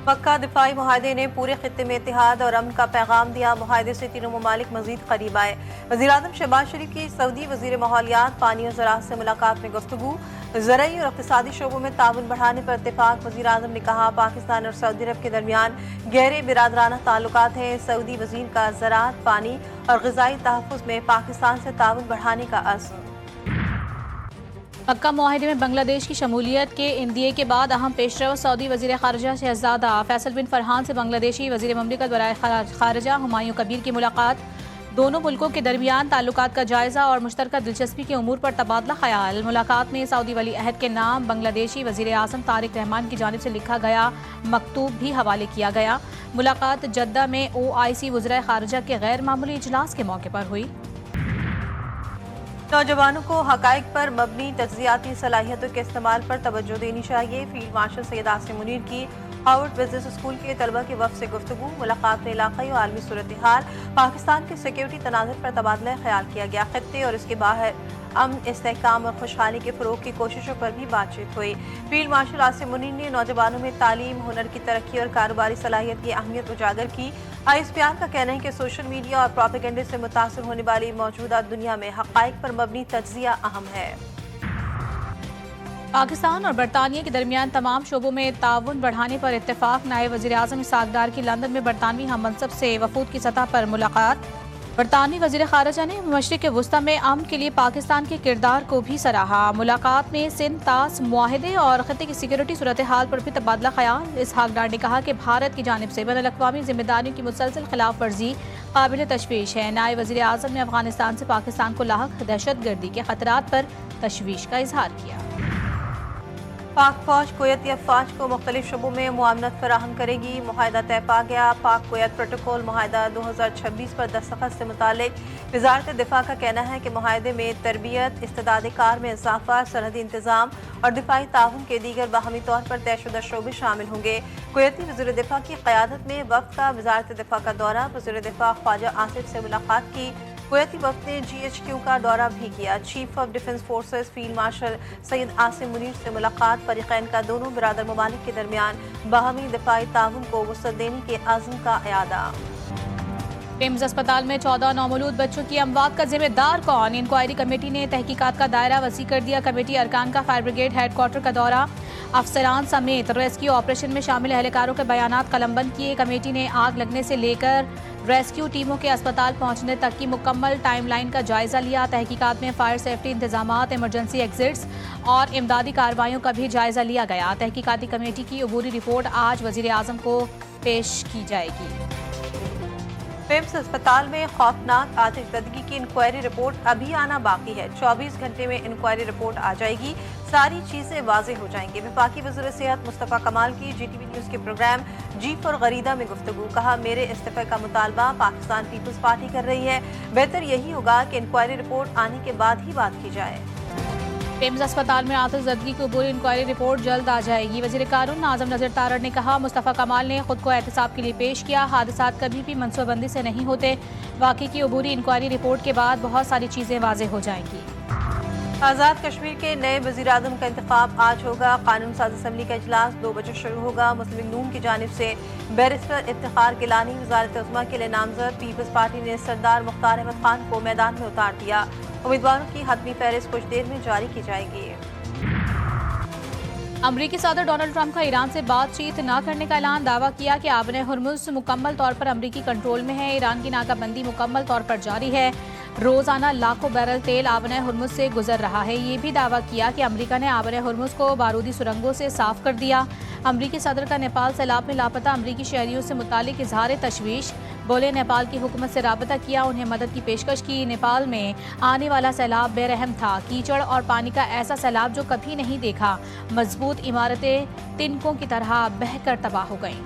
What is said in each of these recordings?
मक्का दिफाई मुआहदे ने पूरे खित्ते में इत्तेहाद और अमन का पैगाम दिया। मुआहदे से तीनों ममालिक मजीद करीब आए। वज़ीर-ए-आज़म शहबाज शरीफ की सऊदी वज़ीर माहौलियात, पानी और ज़राअत से मुलाकात में गुफ्तगू। ज़रई और इक़्तिसादी शोबों में ताउन बढ़ाने पर इत्तेफाक। वज़ीर-ए-आज़म ने कहा, पाकिस्तान और सऊदी अरब के दरमियान गहरे बिरादराना ताल्लुकात हैं। सऊदी वज़ीर का ज़राअत, पानी और ग़िज़ाई तहफ़्फ़ुज़ में पाकिस्तान से ताउन बढ़ाने का अज़्म। मक्का मुआहदे में बांग्लादेश की शमूलियत के इंदिए के बाद अहम पेशरव। सऊदी वज़ीर ख़ारजा शहज़ादा फैसल बिन फरहान से बांग्लादेशी वज़ीर ममलिकत बराए ख़ारजा हुमायूं कबीर की मुलाकात। दोनों मुल्कों के दरमियान ताल्लुकात का जायज़ा और मुश्तरका दिलचस्पी के उमूर पर तबादला ख्याल। मुलाकात में सऊदी वली अहद के नाम बांग्लादेशी वज़ीर आज़म तारिक रहमान की जानिब से लिखा गया मकतूब भी हवाले किया गया। मुलाकात जद्दा में OIC वज़राए ख़ारजा के गैर मामूली इजलास के मौके पर हुई। नौजवानों को हक़ाइक़ पर मबनी तज्ज़ियाती सलाहियतों के इस्तेमाल पर तवज्जो देनी चाहिए। फील्ड मार्शल सैयद आसिम मुनीर की हार्वर्ड बिजनेस स्कूल के तलबा के वफ़द से गुफ्तगू। मुलाकात में इलाक़ाई और आलमी सूरत हाल, पाकिस्तान के सिक्योरिटी तनाज़ुर पर तबादला ख्याल किया गया। खित्ते और इसके बाहर अमन, इस्तेहकाम और खुशहाली के फ़रोग़ की कोशिशों पर भी बातचीत हुई। फील्ड मार्शल आसिम मुनीर ने नौजवानों में तालीम, हुनर की तरक्की और कारोबारी सलाहियत की अहमियत उजागर की। ISPR का कहना है कि सोशल मीडिया और प्रोपेगेंडे से मुतासर होने वाली मौजूदा दुनिया में हक़ाइक़ पर मबनी तज्ज़िया अहम है। पाकिस्तान और बरतानिया के दरमियान तमाम शोबों में ताउन बढ़ाने पर इत्तेफाक। नायब वज़ीर-ए-आज़म इसहाक़ डार की लंदन में बरतानवी हम मनसब से वफूद की सतह पर मुलाकात। बरतानवी वज़ीर ख़ारजा ने मशरिक़ वुस्ता में अमन के लिए पाकिस्तान के किरदार को भी सराहा। मुलाकात में सिंध तास मुआहदे और खित्ते की सिक्योरिटी सूरत हाल पर भी तबादला ख्याल। इसहाक़ डार ने कहा कि भारत की जानिब से बैनुल-अक़वामी ज़िम्मेदारियों की मुसलसल खिलाफ वर्जी काबिल तशवीश है। नायब वज़ीर-ए-आज़म ने अफ़ग़ानिस्तान से पाकिस्तान को लाहक दहशतगर्दी के ख़तरात पर तशवीश का इजहार किया। पाक फ़ौज कुवैती अफ़वाज को मुख्तलिफ शोबों में मुआवनत फराहम करेगी। मुआहदा तय पा गया। पाक कुवैत प्रोटोकॉल मुआहदा 2026 पर दस्तखत से मुतालिक वज़ारत दिफ़ा का कहना है कि मुआहदे में तरबियत, इस्तेदाद कार में इजाफा, सरहदी इंतज़ाम और दिफाई ताउन के दीगर बाहमी तौर पर तयशुदा शोबे शामिल होंगे। कुवैती वज़ीर दिफ़ा की क़यादत में वफ़द का वज़ारत दिफ़ा का दौरा। वज़ीर दिफ़ा ख्वाजा आसिफ से मुलाकात की। कुवैती वफ़द ने GHQ का दौरा भी किया। Chief of defence forces field marshal Syed Asim Munir से मुलाकात। फरीक़ैन का दोनों बिरादर ममालिक के दरमियान बाहमी दिफाई ताउन को वसअत देने के आज़म का इयादा। टिम्स अस्पताल में 14 नौमौलूद बच्चों की अमवात का जिम्मेदार कौन? इंक्वायरी कमेटी ने तहकीकात का दायरा वसी कर दिया। कमेटी अरकान का फायर ब्रिगेड हेडक्वार्टर का दौरा। अफसरान समेत रेस्क्यू ऑपरेशन में शामिल एहलकारों के बयानात कलमबंद किए। कमेटी ने आग लगने से लेकर रेस्क्यू टीमों के अस्पताल पहुंचने तक की मुकम्मल टाइमलाइन का जायजा लिया। तहकीकात में फायर सेफ्टी इंतजामात, इमरजेंसी एग्जिट्स और इमदादी कार्रवाइयों का भी जायजा लिया गया। तहकीकाती कमेटी की अबूरी रिपोर्ट आज वज़ीर-ए-आज़म को पेश की जाएगी। पिम्स अस्पताल में खौफनाक आतिशबाजी की इंक्वायरी रिपोर्ट अभी आना बाकी है। 24 घंटे में इंक्वायरी रिपोर्ट आ जाएगी। सारी चीजें वाज़ेह हो जाएंगी। वफाकी वज़ीर सेहत मुस्तफ़ा कमाल की GTV न्यूज़ के प्रोग्राम जी फॉर गरीदा में गुफ्तगू। कहा, मेरे इस्तीफे का मुतालबा पाकिस्तान पीपल्स पार्टी कर रही है। बेहतर यही होगा कि इंक्वायरी रिपोर्ट आने के बाद ही बात की जाए। पिम्स अस्पताल में आतिशबाजी की अबूरी इंक्वायरी रिपोर्ट जल्द आ जाएगी। वज़ीर कानून आज़म नज़र तारड़ ने कहा, मुस्तफ़ा कमाल ने खुद को एहतसाब के लिए पेश किया। हादसात कभी भी मनसूबाबंदी से नहीं होते। वाक़ई की अबूरी इंक्वायरी रिपोर्ट के बाद बहुत सारी चीज़ें वाज़ेह हो जाएंगी। आज़ाद कश्मीर के नए वज़ीर-ए-आज़म का इंतखाब आज होगा। कानून साज असम्बली का इजलास 2 बजे शुरू होगा। मुस्लिम नून की जानिब से बैरिस्टर इफ्तिखार गिलानी वज़ारत उज़्मा के लिए नामज़द। पीपल्स पार्टी ने सरदार मुख्तार अहमद खान को मैदान में उतार दिया। उम्मीदवारों की हतमी फहरिस्त कुछ देर में जारी की जाएगी। अमरीकी सदर डोनाल्ड ट्रंप का ईरान से बातचीत न करने का ऐलान। दावा किया कि आबने हुर्मुज़ मुकम्मल तौर पर अमरीकी कंट्रोल में है। ईरान की नाकाबंदी मुकम्मल तौर पर जारी है। रोज़ाना लाखों बैरल तेल आबने हुर्मुज़ से गुजर रहा है। ये भी दावा किया कि अमेरिका ने आबने हुर्मुज़ को बारूदी सुरंगों से साफ कर दिया। अमरीकी सदर का नेपाल सैलाब में लापता अमरीकी शहरियों से मुतालिक इजहार तशवीश। बोले, नेपाल की हुकूमत से राबता किया, उन्हें मदद की पेशकश की। नेपाल में आने वाला सैलाब बेरहम था। कीचड़ और पानी का ऐसा सैलाब जो कभी नहीं देखा। मजबूत इमारतें तिनकों की तरह बहकर तबाह हो गईं।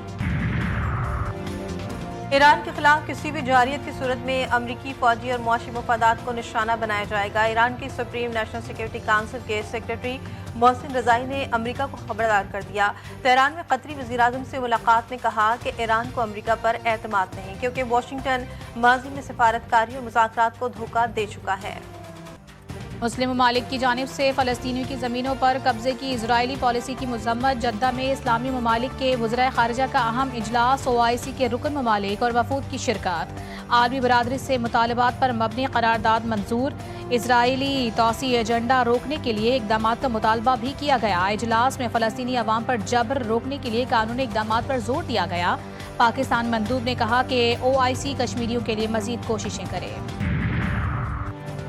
ईरान के खिलाफ किसी भी जारियत की सूरत में अमरीकी फौजी और मुआशी मफादात को निशाना बनाया जाएगा। ईरान की सुप्रीम नेशनल सिक्योरिटी काउंसिल के सेक्रेटरी मोहसिन रज़ाई ने अमरीका को खबरदार कर दिया। तेहरान में कतरी वज़ीर-ए-आज़म से मुलाकात में कहा कि ईरान को अमरीका पर एतमाद नहीं, क्योंकि वाशिंगटन माजी में सिफारतकारी और मुज़ाकरात को धोखा दे चुका है। मुस्लिम ममालिक की जानिब से फ़लस्तीनियों की ज़मीनों पर कब्ज़े की इजरायली पॉलिसी की मज़म्मत। जद्दा में इस्लामी ममालिक के वज़राए ख़ारिजा का अहम इजलास, OIC के रुकन ममालिक और वफूद की शिरकत। आलमी बरादरी से मुतालबात पर मबनी करारदाद मंजूर। इजरायली तौसी एजेंडा रोकने के लिए इक़दाम का मुतालबा भी किया गया। इजलास में फ़लस्तीनी अवाम पर जबर रोकने के लिए कानूनी इक़दाम पर जोर दिया गया। पाकिस्तान मंदूब ने कहा कि OIC कश्मीरियों के लिए मज़ीद कोशिशें करे।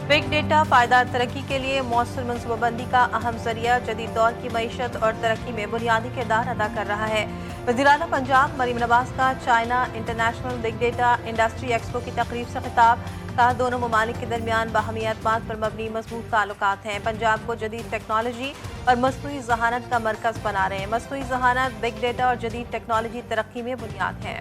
बिग डेटा पायदार तरक्की के लिए मौसर मनसूबाबंदी का अहम जरिया, जदीद दौर की मईशत और तरक्की में बुनियादी किरदार अदा कर रहा है। वज़ीर-ए-आला पंजाब मरीम नवाज का China international big data industry expo की तकरीब से खिताब। कहा दोनों ममालिक के दरमियान बाहमी एतमाद पर मबनी मजबूत ताल्लुकात हैं। पंजाब को जदीद टेक्नोलॉजी और मसनूई ज़हानत का मरकज़ बना रहे हैं। मसनूई ज़हानत, बिग डेटा और जदीद टेक्नोलॉजी तरक्की में बुनियाद है।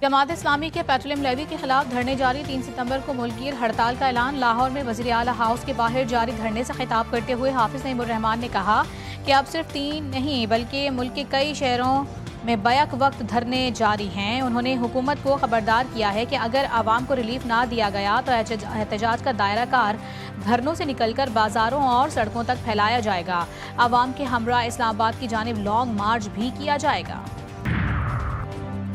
जमात इस्लामी के पेट्रोलियम लेवी के खिलाफ धरने जारी। 3 सितंबर को मुल्कगीर हड़ताल का ऐलान। लाहौर में वज़ीर-ए-आला हाउस के बाहर जारी धरने से खिताब करते हुए हाफिज नईमुर रहमान ने कहा कि अब सिर्फ 3 नहीं बल्कि मुल्क के कई शहरों में बैक वक्त धरने जारी हैं। उन्होंने हुकूमत को खबरदार किया है कि अगर आवाम को रिलीफ ना दिया गया तो एहतजाज का दायरा कार धरनों से निकलकर बाजारों और सड़कों तक फैलाया जाएगा। आवाम के हमरा इस्लामाबाद की जानिब लॉन्ग मार्च भी किया जाएगा।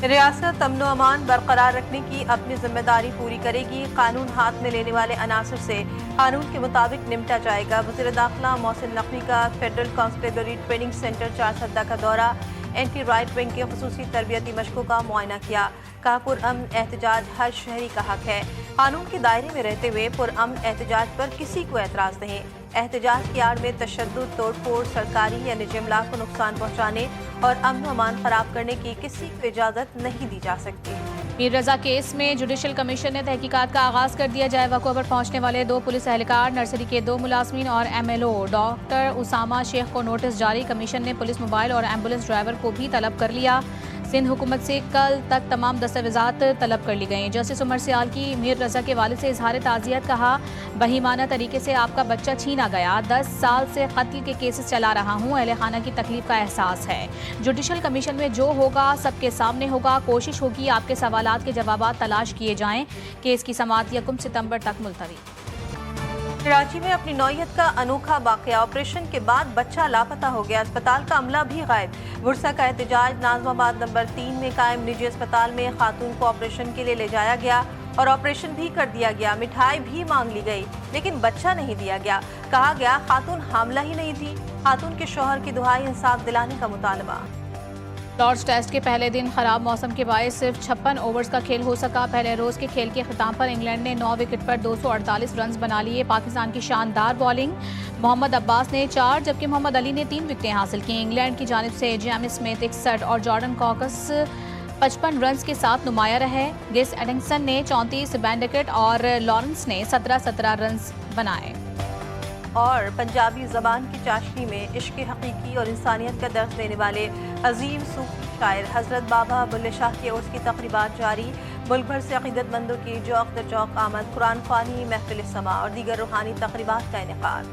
रियासत अमन व अमान बरकरार रखने की अपनी जिम्मेदारी पूरी करेगी। कानून हाथ में लेने वाले अनासर से कानून के मुताबिक निपटा जाएगा। वज़ीर दाखिला मोहसिन नकवी का federal constabulary training centre Charsadda का दौरा। एंटी राइट विंग के खुसूसी तरबियती मशकों का मुआयना किया। कहा पुरअमन एहतजाज हर शहरी का हक है। कानून के दायरे में रहते हुए पुरअमन एहतजाज पर किसी को एतराज़ नहीं। एहतजाज की आड़ में तशद्दुद, तोड़फोड़, सरकारी या निजी अमलाक को नुकसान पहुँचाने और अमन व अमान खराब करने की किसी को इजाज़त नहीं दी जा सकती। मीर रजा केस में जुडिशल कमीशन ने तहकीकात का आगाज़ कर दिया। जाए वक़्फ़ पर पहुंचने वाले 2 पुलिस एहलकार, नर्सरी के 2 मुलाजमीन और MLO डॉक्टर उसामा शेख को नोटिस जारी। कमीशन ने पुलिस मोबाइल और एम्बुलेंस ड्राइवर को भी तलब कर लिया। सिंध हुकूमत से कल तक तमाम दस्तावेजात तलब कर ली गई। जस्टिस उमर सियाल की मीर रजा के वालिद से इजहार ताज़ियत। कहा बहीमाना तरीके से आपका बच्चा छीना गया। 10 साल से कत्ल के केसेस चला रहा हूँ। अहले खाना की तकलीफ का एहसास है। जुडिशल कमीशन में जो होगा सबके सामने होगा। कोशिश होगी आपके सवालात के जवाबात तलाश किए जाएं। केस की समाअत 1 सितंबर तक मुलतवी। कराची में अपनी नौयत का अनोखा वाकया। ऑपरेशन के बाद बच्चा लापता हो गया। अस्पताल का अमला भी गायब। बुरसा का एहतजाज। नाज़माबाद नंबर 3 में कायम निजी अस्पताल में खातून को ऑपरेशन के लिए ले जाया गया और ऑपरेशन भी कर दिया गया। मिठाई भी मांग ली गई लेकिन बच्चा नहीं दिया गया। कहा गया खातून हामला ही नहीं थी। खातून के शौहर की दुहाई इंसाफ दिलाने का मुतालबा। लॉर्ड्स टेस्ट के पहले दिन खराब मौसम के बायस सिर्फ 56 ओवर्स का खेल हो सका। पहले रोज के खेल के खिताम पर इंग्लैंड ने 9 विकेट पर 248 रन बना लिए। पाकिस्तान की शानदार बॉलिंग। मोहम्मद अब्बास ने 4 जबकि मोहम्मद अली ने 3 विकेटें हासिल की। इंग्लैंड की जानिब से जेम्स स्मिथ 61 और जॉर्डन कॉकस 55 रन के साथ नुमाया रहे। गिस एडिंगसन ने 34, बैंडकेट और लॉरेंस ने 17 रन बनाए। और पंजाबी ज़बान की चाशनी में इश्क हकीकी और इंसानियत का दर्स देने वाले अजीम सूफी शायर हज़रत बाबा बुल्ले शाह के उर्स की तक़रीबात जारी। मुल्क भर से अक़ीदतमंदों की जौक़ दर जौक़ आमद। कुरान ख़्वानी, महफ़िल समा और दीगर रूहानी तक़रीबात का इनेकाद।